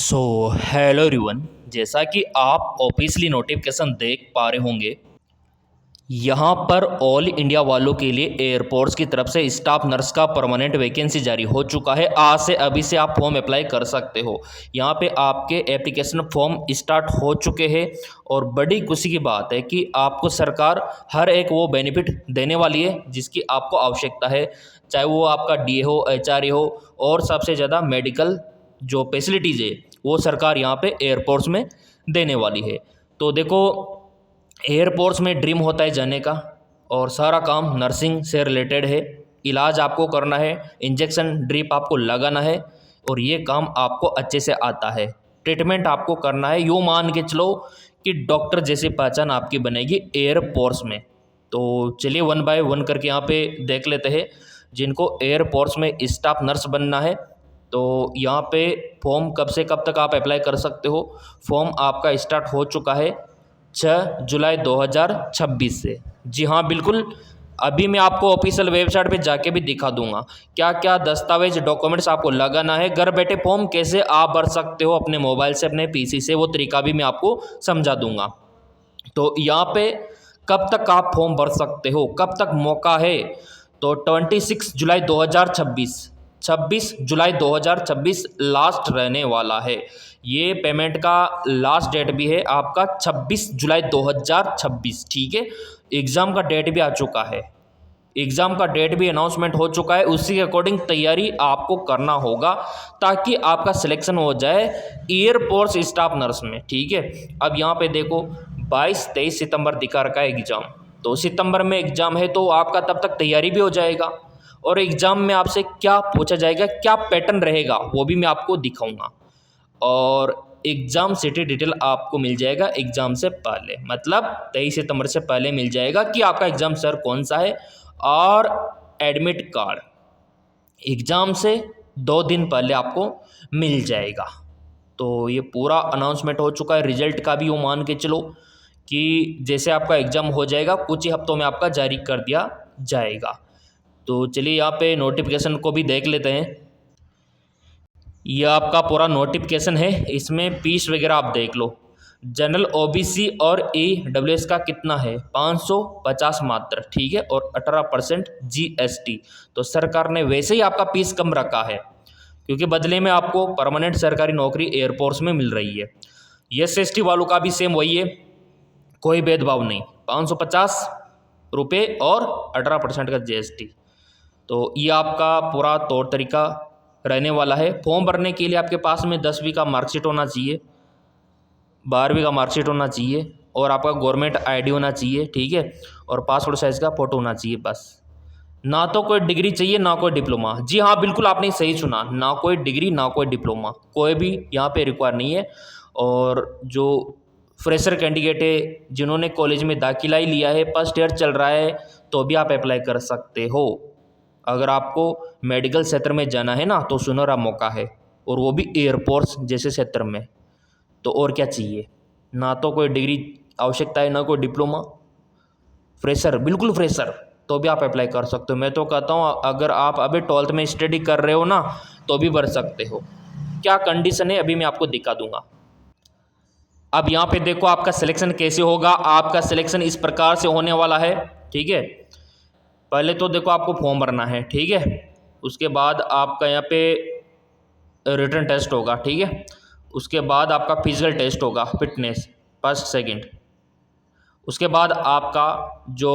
So hello everyone. जैसा कि आप ऑफिशियली नोटिफिकेशन देख पा रहे होंगे, यहाँ पर ऑल इंडिया वालों के लिए एयरपोर्ट्स की तरफ से स्टाफ नर्स का परमानेंट वैकेंसी जारी हो चुका है। आज से अभी से आप फॉर्म अप्लाई कर सकते हो। यहाँ पे आपके एप्लीकेशन फॉर्म स्टार्ट हो चुके हैं और बड़ी खुशी की बात है कि आपको सरकार हर एक वो बेनिफिट देने वाली है जिसकी आपको आवश्यकता है, चाहे वो आपका डीए हो, एचआरए हो, और सबसे ज़्यादा मेडिकल जो फैसिलिटीज़ है वो सरकार यहाँ पे एयरपोर्ट्स में देने वाली है। तो देखो, एयरपोर्ट्स में ड्रीम होता है जाने का और सारा काम नर्सिंग से रिलेटेड है। इलाज आपको करना है, इंजेक्शन ड्रिप आपको लगाना है और ये काम आपको अच्छे से आता है। ट्रीटमेंट आपको करना है, यूँ मान के चलो कि डॉक्टर जैसी पहचान आपकी बनेगी एयरपोर्ट्स में। तो चलिए वन बाय वन करके यहाँ पे देख लेते हैं जिनको एयरपोर्ट्स में स्टाफ नर्स बनना है। तो यहाँ पे फॉर्म कब से कब तक आप अप्लाई कर सकते हो। फॉर्म आपका स्टार्ट हो चुका है 6 जुलाई 2026 से। जी हाँ, बिल्कुल। अभी मैं आपको ऑफिशियल वेबसाइट पे जाके भी दिखा दूंगा क्या क्या दस्तावेज डॉक्यूमेंट्स आपको लगाना है। घर बैठे फॉर्म कैसे आप भर सकते हो अपने मोबाइल से, अपने पीसी से, वो तरीका भी मैं आपको समझा दूंगा। तो यहाँ पे कब तक आप फॉर्म भर सकते हो, कब तक मौका है, तो 26 जुलाई 2026, 26 जुलाई 2026 लास्ट रहने वाला है। ये पेमेंट का लास्ट डेट भी है आपका 26 जुलाई 2026। ठीक है, एग्ज़ाम का डेट भी आ चुका है, एग्ज़ाम का डेट भी अनाउंसमेंट हो चुका है। उसी के अकॉर्डिंग तैयारी आपको करना होगा ताकि आपका सिलेक्शन हो जाए एयरपोर्ट्स स्टाफ नर्स में। ठीक है, अब यहाँ पे देखो 22-23 सितंबर दिखा रखा है एग्ज़ाम। तो सितंबर में एग्ज़ाम है तो आपका तब तक तैयारी भी हो जाएगा और एग्ज़ाम में आपसे क्या पूछा जाएगा, क्या पैटर्न रहेगा, वो भी मैं आपको दिखाऊंगा। और एग्ज़ाम सिटी डिटेल आपको मिल जाएगा एग्ज़ाम से पहले, मतलब 23 सितंबर से पहले मिल जाएगा कि आपका एग्ज़ाम सर कौन सा है। और एडमिट कार्ड एग्ज़ाम से 2 दिन पहले आपको मिल जाएगा। तो ये पूरा अनाउंसमेंट हो चुका है। रिजल्ट का भी वो मान के चलो कि जैसे आपका एग्ज़ाम हो जाएगा कुछ ही हफ्तों में आपका जारी कर दिया जाएगा। तो चलिए यहाँ पे नोटिफिकेशन को भी देख लेते हैं। यह आपका पूरा नोटिफिकेशन है, इसमें फीस वगैरह आप देख लो। जनरल ओबीसी और ईडब्ल्यूएस का कितना है, 550 मात्र। ठीक है, और 18% जीएसटी। तो सरकार ने वैसे ही आपका फीस कम रखा है क्योंकि बदले में आपको परमानेंट सरकारी नौकरी एयरपोर्ट्स में मिल रही है। एसएसटी वालों का भी सेम वही है, कोई भेदभाव नहीं, 550 रुपये और 18% का जीएसटी। तो ये आपका पूरा तौर तरीका रहने वाला है। फॉर्म भरने के लिए आपके पास में 10वीं का मार्कशीट होना चाहिए, 12वीं का मार्कशीट होना चाहिए और आपका गवर्नमेंट आईडी होना चाहिए। ठीक है, और पासपोर्ट साइज़ का फ़ोटो होना चाहिए बस। ना तो कोई डिग्री चाहिए ना कोई डिप्लोमा। जी हाँ, बिल्कुल आपने सही सुना, ना कोई डिग्री ना कोई डिप्लोमा, कोई भी यहाँ पे रिक्वायर नहीं है। और जो फ्रेशर कैंडिडेट है जिन्होंने कॉलेज में दाखिला ही लिया है, फर्स्ट ईयर चल रहा है, तो भी आप अप्लाई कर सकते हो। अगर आपको मेडिकल क्षेत्र में जाना है ना तो सुनहरा मौका है, और वो भी एयरपोर्ट्स जैसे क्षेत्र में। तो और क्या चाहिए, ना तो कोई डिग्री आवश्यकता है ना कोई डिप्लोमा, फ्रेशर, बिल्कुल फ्रेशर, तो भी आप अप्लाई कर सकते हो। मैं तो कहता हूँ अगर आप अभी 12th में स्टडी कर रहे हो ना तो भी भर सकते हो। क्या कंडीशन है अभी मैं आपको दिखा दूंगा। अब यहाँ पे देखो आपका सिलेक्शन कैसे होगा। आपका सिलेक्शन इस प्रकार से होने वाला है। ठीक है, पहले तो देखो आपको फॉर्म भरना है। ठीक है, उसके बाद आपका यहाँ पे रिटन टेस्ट होगा। ठीक है, उसके बाद आपका फिजिकल टेस्ट होगा, फिटनेस फर्स्ट सेकंड। उसके बाद आपका जो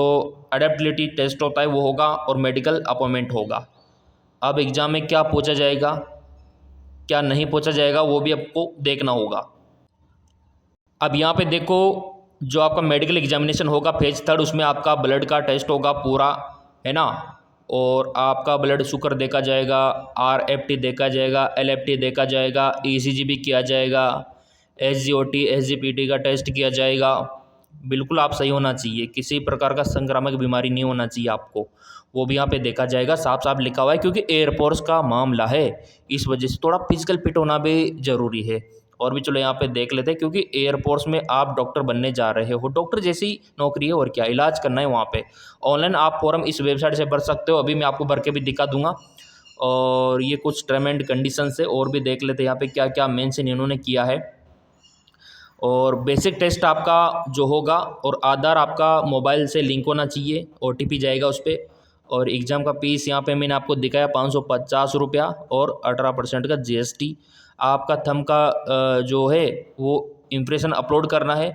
अडेप्टिबिलिटी टेस्ट होता है वो होगा और मेडिकल अपॉइंटमेंट होगा। अब एग्ज़ाम में क्या पूछा जाएगा क्या नहीं पूछा जाएगा वो भी आपको देखना होगा। अब यहाँ पे देखो जो आपका मेडिकल एग्जामिनेशन होगा फेज 3, उसमें आपका ब्लड का टेस्ट होगा पूरा, है ना, और आपका ब्लड शुगर देखा जाएगा, आरएफटी देखा जाएगा, एलएफटी देखा जाएगा, ईसीजी भी किया जाएगा, एसजीओटी एसजीपीटी का टेस्ट किया जाएगा। बिल्कुल आप सही होना चाहिए, किसी प्रकार का संक्रामक बीमारी नहीं होना चाहिए आपको, वो भी यहाँ पे देखा जाएगा। साफ साफ लिखा हुआ है क्योंकि एयरपोर्ट्स का मामला है, इस वजह से थोड़ा फिजिकल फिट होना भी ज़रूरी है। और भी चलो यहाँ पे देख लेते हैं क्योंकि एयरपोर्ट्स में आप डॉक्टर बनने जा रहे हो, डॉक्टर जैसी नौकरी है और क्या, इलाज करना है वहाँ पे। ऑनलाइन आप फॉर्म इस वेबसाइट से भर सकते हो, अभी मैं आपको भर के भी दिखा दूंगा। और ये कुछ टर्म एंड कंडीशन से और भी देख लेते हैं यहाँ पे क्या क्या मेंशन इन्होंने किया है। और बेसिक टेस्ट आपका जो होगा और आधार आपका मोबाइल से लिंक होना चाहिए, OTP जाएगा उस पर। और एग्ज़ाम का फीस यहाँ पे मैंने आपको दिखाया 550 रुपया और 18% का GST। आपका थंब का जो है वो इम्प्रेशन अपलोड करना है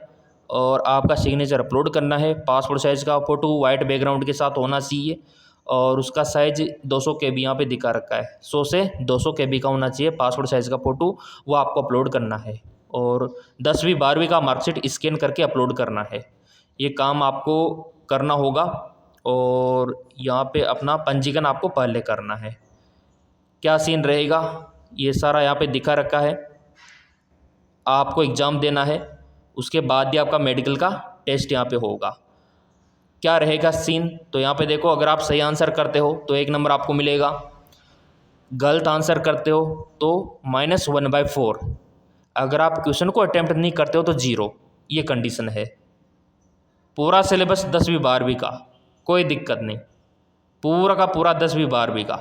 और आपका सिग्नेचर अपलोड करना है। पासपोर्ट साइज़ का फ़ोटो वाइट बैकग्राउंड के साथ होना चाहिए और उसका साइज़ 200 KB यहाँ पे दिखा रखा है, 100 से 200 KB का होना चाहिए पासपोर्ट साइज़ का फ़ोटो, वो आपको अपलोड करना है। और 10वीं 12वीं का मार्कशीट स्कैन करके अपलोड करना है। ये काम आपको करना होगा और यहाँ पे अपना पंजीकरण आपको पहले करना है। क्या सीन रहेगा ये सारा यहाँ पे दिखा रखा है। आपको एग्ज़ाम देना है, उसके बाद ही आपका मेडिकल का टेस्ट यहाँ पे होगा। क्या रहेगा सीन, तो यहाँ पे देखो, अगर आप सही आंसर करते हो तो 1 नंबर आपको मिलेगा, गलत आंसर करते हो तो -1/4। अगर आप क्वेश्चन को अटेम्प्ट नहीं करते हो तो 0। ये कंडीशन है। पूरा सिलेबस 10वीं 12वीं का, कोई दिक्कत नहीं, पूरा का पूरा 10वीं 12वीं का।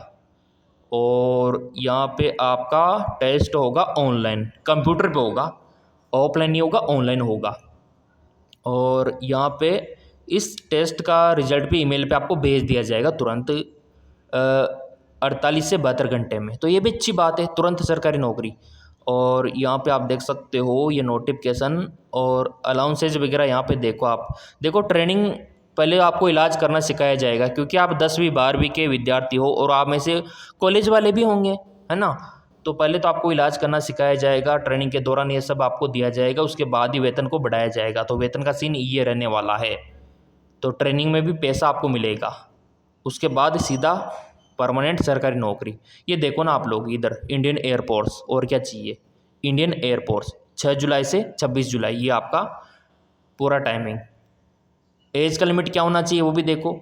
और यहाँ पे आपका टेस्ट होगा ऑनलाइन, कंप्यूटर पे होगा, ऑफलाइन नहीं होगा, ऑनलाइन होगा। और यहाँ पे इस टेस्ट का रिजल्ट भी ईमेल पे आपको भेज दिया जाएगा तुरंत 48 से 72 घंटे में। तो ये भी अच्छी बात है, तुरंत सरकारी नौकरी। और यहाँ पे आप देख सकते हो ये नोटिफिकेशन और अलाउंसेज वगैरह। यहाँ पे देखो, आप देखो ट्रेनिंग, पहले आपको इलाज करना सिखाया जाएगा क्योंकि आप 10वीं 12वीं के विद्यार्थी हो और आप में से कॉलेज वाले भी होंगे, है ना। तो पहले तो आपको इलाज करना सिखाया जाएगा, ट्रेनिंग के दौरान ये सब आपको दिया जाएगा, उसके बाद ही वेतन को बढ़ाया जाएगा। तो वेतन का सीन ये रहने वाला है। तो ट्रेनिंग में भी पैसा आपको मिलेगा, उसके बाद सीधा परमानेंट सरकारी नौकरी। ये देखो ना आप लोग इधर, इंडियन एयरफोर्स, और क्या चाहिए, इंडियन एयरफोर्स 6 जुलाई से 26 जुलाई, ये आपका पूरा टाइमिंग। एज का लिमिट क्या होना चाहिए वो भी देखो।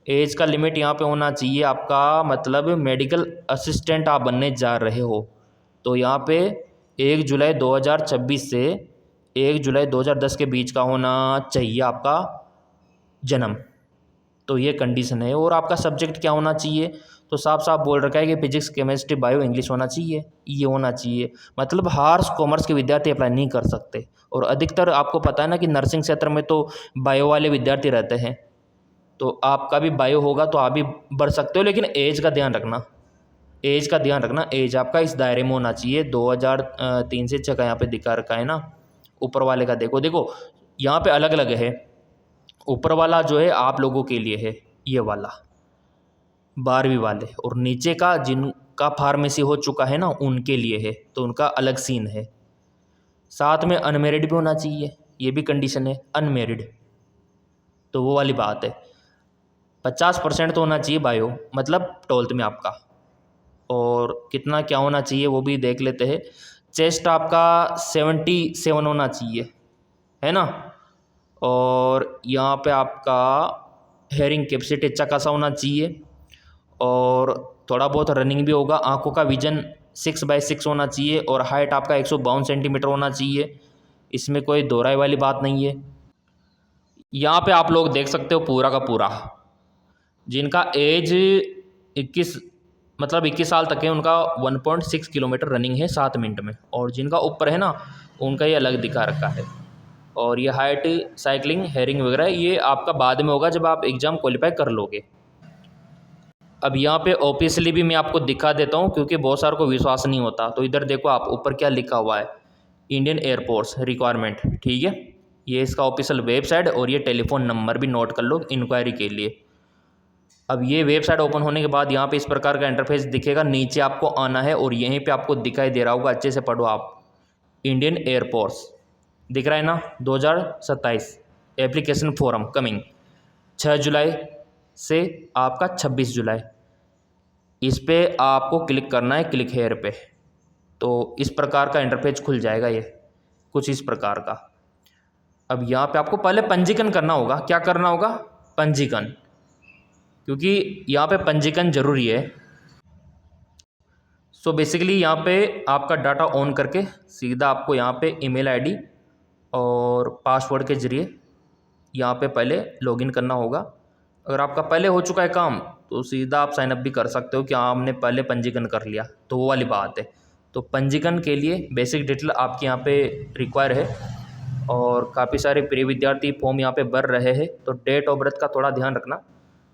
एज का लिमिट यहाँ पे होना चाहिए आपका, मतलब मेडिकल असिस्टेंट आप बनने जा रहे हो तो यहाँ पे 1 जुलाई 2026 से 1 जुलाई 2010 के बीच का होना चाहिए आपका जन्म। तो ये कंडीशन है। और आपका सब्जेक्ट क्या होना चाहिए, तो साफ साफ बोल रखा है कि फिजिक्स, केमिस्ट्री, बायो, इंग्लिश होना चाहिए, ये होना चाहिए। मतलब आर्ट्स कॉमर्स के विद्यार्थी अप्लाई नहीं कर सकते। और अधिकतर आपको पता है ना कि नर्सिंग क्षेत्र में तो बायो वाले विद्यार्थी रहते हैं, तो आपका भी बायो होगा तो आप भी बढ़ सकते हो, लेकिन एज का ध्यान रखना, एज का ध्यान रखना। एज आपका इस दायरे में होना चाहिए। 2003 से 6 का यहाँ पे दिखा रखा है ना। ऊपर वाले का देखो, देखो यहाँ पे अलग अलग है। ऊपर वाला जो है आप लोगों के लिए है, ये वाला 12वीं वाले, और नीचे का जिनका फार्मेसी हो चुका है ना उनके लिए है, तो उनका अलग सीन है। साथ में अनमेरिड भी होना चाहिए, ये भी कंडीशन है, अनमेरिड। तो वो वाली बात है। 50% तो होना चाहिए बायो, मतलब 12th में आपका। और कितना क्या होना चाहिए वो भी देख लेते हैं। चेस्ट आपका 77 होना चाहिए, है ना। और यहाँ पे आपका हेयरिंग कैपेसिटी अच्छा खासा होना चाहिए और थोड़ा बहुत रनिंग भी होगा। आंखों का विजन 6/6 होना चाहिए और हाइट आपका 152 सेंटीमीटर होना चाहिए। इसमें कोई दोहराई वाली बात नहीं है। यहाँ पे आप लोग देख सकते हो पूरा का पूरा, जिनका एज 21 साल तक है उनका 1.6 किलोमीटर रनिंग है 7 मिनट में। और जिनका ऊपर है ना उनका ये अलग दिखा रखा है। और ये हाइट, साइकिलिंग, हेयरिंग वगैरह ये आपका बाद में होगा जब आप एग्ज़ाम क्वालिफाई कर लोगे। अब यहाँ पे ऑफिशियली भी मैं आपको दिखा देता हूँ क्योंकि बहुत सारों को विश्वास नहीं होता। तो इधर देखो आप, ऊपर क्या लिखा हुआ है, इंडियन एयरफोर्स रिक्वायरमेंट, ठीक है। ये इसका ऑफिशियल वेबसाइट और ये टेलीफोन नंबर भी नोट कर लो इंक्वायरी के लिए। अब ये वेबसाइट ओपन होने के बाद यहाँ पे इस प्रकार का इंटरफेस दिखेगा। नीचे आपको आना है और यहीं पे आपको दिखाई दे रहा होगा, अच्छे से पढ़ो आप, इंडियन एयरफोर्स दिख रहा है ना, 2027 एप्लीकेशन फॉर्म कमिंग 6 जुलाई से आपका 26 जुलाई। इस पे आपको क्लिक करना है, क्लिक हेयर पे। तो इस प्रकार का इंटरफेस खुल जाएगा, ये कुछ इस प्रकार का। अब यहाँ पे आपको पहले पंजीकरण करना होगा। क्या करना होगा, पंजीकरण, क्योंकि यहाँ पे पंजीकरण जरूरी है। सो बेसिकली यहाँ पे आपका डाटा ऑन करके सीधा आपको यहाँ पे ईमेल आईडी और पासवर्ड के ज़रिए यहाँ पे पहले लॉगिन करना होगा। अगर आपका पहले हो चुका है काम तो सीधा आप साइनअप भी कर सकते हो कि हाँ हमने पहले पंजीकरण कर लिया, तो वो वाली बात है। तो पंजीकरण के लिए बेसिक डिटेल आपके यहाँ पे रिक्वायर है और काफ़ी सारे प्रिय विद्यार्थी फॉर्म यहाँ पे भर रहे हैं, तो डेट ऑफ बर्थ का थोड़ा ध्यान रखना।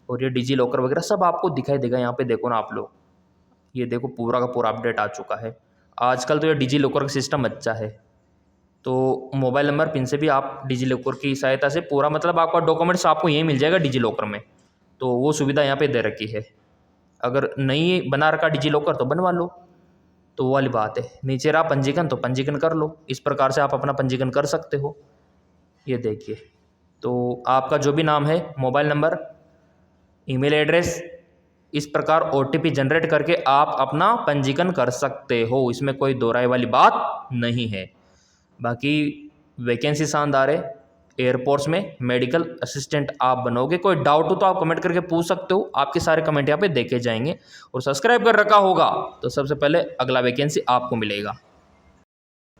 और ये डिजी लॉकर वगैरह सब आपको दिखाई देगा यहाँ पे, देखो ना आप लोग, ये देखो पूरा का पूरा अपडेट आ चुका है। आजकल तो ये डिजी लॉकर का सिस्टम अच्छा है, तो मोबाइल नंबर पिन से भी आप डिजी लॉकर की सहायता से पूरा मतलब आपका डॉक्यूमेंट्स आपको यहीं मिल जाएगा डिजी लॉकर में, तो वो सुविधा यहाँ पे दे रखी है। अगर नहीं बना रखा डिजी लॉकर तो बनवा लो, तो वो वाली बात है। नीचे रहा पंजीकरण, तो पंजीकरण कर लो, इस प्रकार से आप अपना पंजीकरण कर सकते हो। ये देखिए, तो आपका जो भी नाम है, मोबाइल नंबर, ईमेल एड्रेस, इस प्रकार OTP जनरेट करके आप अपना पंजीकरण कर सकते हो, इसमें कोई दो राय वाली बात नहीं है। बाकी वैकेंसी शानदार है, एयरपोर्ट्स में मेडिकल असिस्टेंट आप बनोगे। कोई डाउट हो तो आप कमेंट करके पूछ सकते हो, आपके सारे कमेंट यहाँ पे देखे जाएंगे। और सब्सक्राइब कर रखा होगा तो सबसे पहले अगला वैकेंसी आपको मिलेगा।